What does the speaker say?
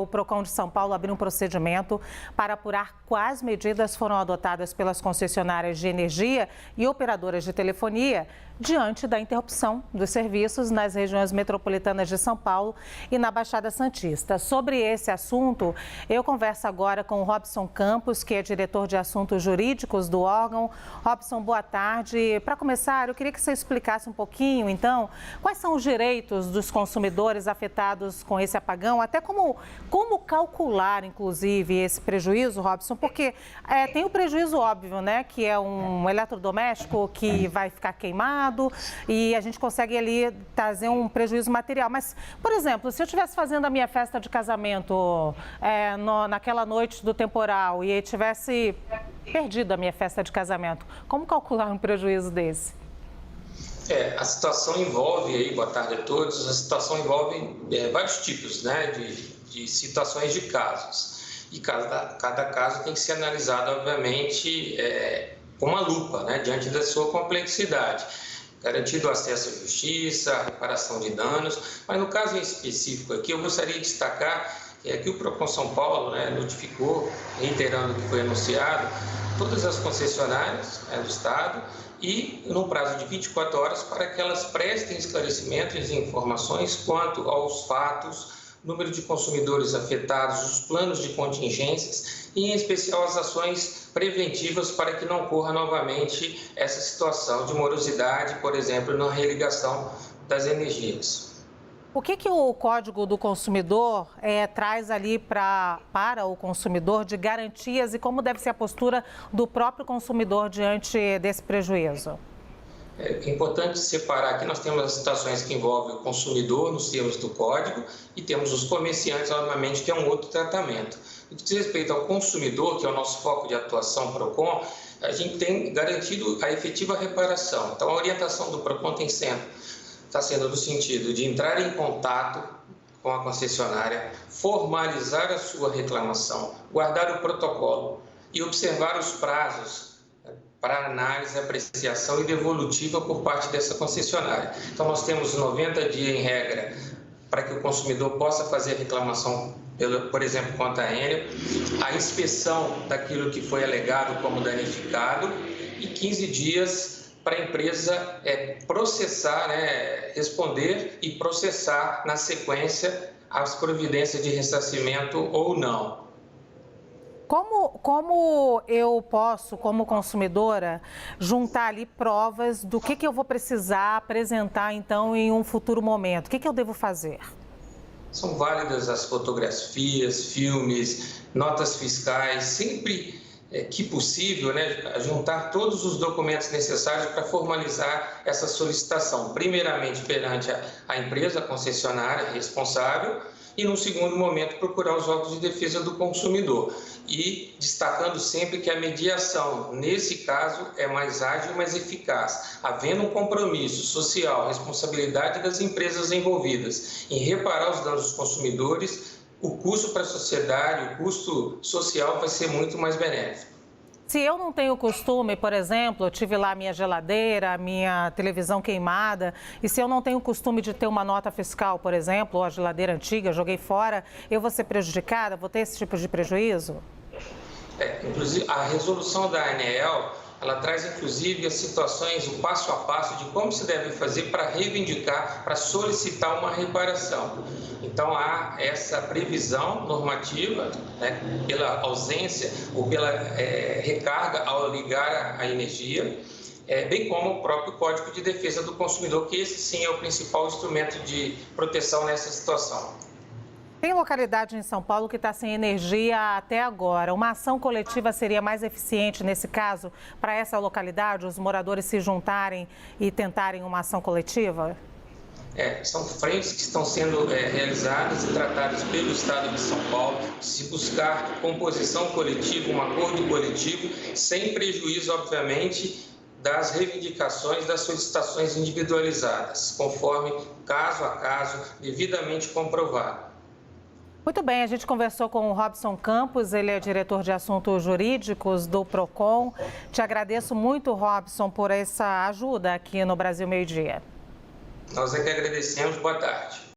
O Procon de São Paulo abriu um procedimento para apurar quais medidas foram adotadas pelas concessionárias de energia e operadoras de telefonia diante da interrupção dos serviços nas regiões metropolitanas de São Paulo e na Baixada Santista. Sobre esse assunto, eu converso agora com o Robson Campos, que é diretor de assuntos jurídicos do órgão. Robson, boa tarde. Para começar, eu queria que você explicasse um pouquinho, então, quais são os direitos dos consumidores afetados com esse apagão, até como calcular, inclusive, esse prejuízo, Robson, porque tem o prejuízo óbvio, né, que é um eletrodoméstico que vai ficar queimado e a gente consegue ali trazer um prejuízo material. Mas, por exemplo, se eu estivesse fazendo a minha festa de casamento naquela noite do temporal e eu tivesse perdido a minha festa de casamento, como calcular um prejuízo desse? A situação envolve, aí, boa tarde a todos, a situação envolve vários tipos, né, de situações de casos. E cada caso tem que ser analisado, obviamente, com uma lupa, né, diante da sua complexidade. Garantido o acesso à justiça, a reparação de danos, mas no caso em específico aqui, eu gostaria de destacar que o Procon São Paulo, né, notificou, reiterando o que foi anunciado, todas as concessionárias do Estado e no prazo de 24 horas para que elas prestem esclarecimentos e informações quanto aos fatos, número de consumidores afetados, os planos de contingências e, em especial, as ações preventivas para que não ocorra novamente essa situação de morosidade, por exemplo, na religação das energias. O que o Código do Consumidor traz ali para o consumidor de garantias e como deve ser a postura do próprio consumidor diante desse prejuízo? É importante separar que nós temos as situações que envolvem o consumidor nos termos do Código e temos os comerciantes, obviamente, que é um outro tratamento. No que diz respeito ao consumidor, que é o nosso foco de atuação Procon, a gente tem garantido a efetiva reparação. Então, a orientação do Procon está sendo no sentido de entrar em contato com a concessionária, formalizar a sua reclamação, guardar o protocolo e observar os prazos para análise, apreciação e devolutiva por parte dessa concessionária. Então, nós temos 90 dias em regra para que o consumidor possa fazer a reclamação, por exemplo, contra a Enel, a inspeção daquilo que foi alegado como danificado e 15 dias para a empresa processar, né, responder e processar na sequência as providências de ressarcimento ou não. Como eu posso, como consumidora, juntar ali provas do que eu vou precisar apresentar, então, em um futuro momento? O que eu devo fazer? São válidas as fotografias, filmes, notas fiscais, sempre que possível, né, juntar todos os documentos necessários para formalizar essa solicitação. Primeiramente, perante a empresa, a concessionária responsável, e, num segundo momento, procurar os órgãos de defesa do consumidor. E destacando sempre que a mediação, nesse caso, é mais ágil e mais eficaz, havendo um compromisso social, responsabilidade das empresas envolvidas em reparar os danos dos consumidores, o custo para a sociedade, o custo social vai ser muito mais benéfico. Se eu não tenho costume, por exemplo, eu tive lá a minha geladeira, a minha televisão queimada, e se eu não tenho costume de ter uma nota fiscal, por exemplo, ou a geladeira antiga, joguei fora, eu vou ser prejudicada? Vou ter esse tipo de prejuízo? Inclusive, a resolução da ANEEL, ela traz, inclusive, as situações, o passo a passo de como se deve fazer para reivindicar, para solicitar uma reparação. Então, há essa previsão normativa, né, pela ausência ou pela recarga ao ligar a energia, bem como o próprio Código de Defesa do Consumidor, que esse sim é o principal instrumento de proteção nessa situação. Tem localidade em São Paulo que está sem energia até agora. Uma ação coletiva seria mais eficiente nesse caso para essa localidade, os moradores se juntarem e tentarem uma ação coletiva? São frentes que estão sendo realizadas e tratadas pelo Estado de São Paulo, se buscar composição coletiva, um acordo coletivo, sem prejuízo, obviamente, das reivindicações, das solicitações individualizadas, conforme caso a caso, devidamente comprovado. Muito bem, a gente conversou com o Robson Campos, ele é diretor de assuntos jurídicos do Procon. Te agradeço muito, Robson, por essa ajuda aqui no Brasil Meio Dia. Nós é que agradecemos. Boa tarde.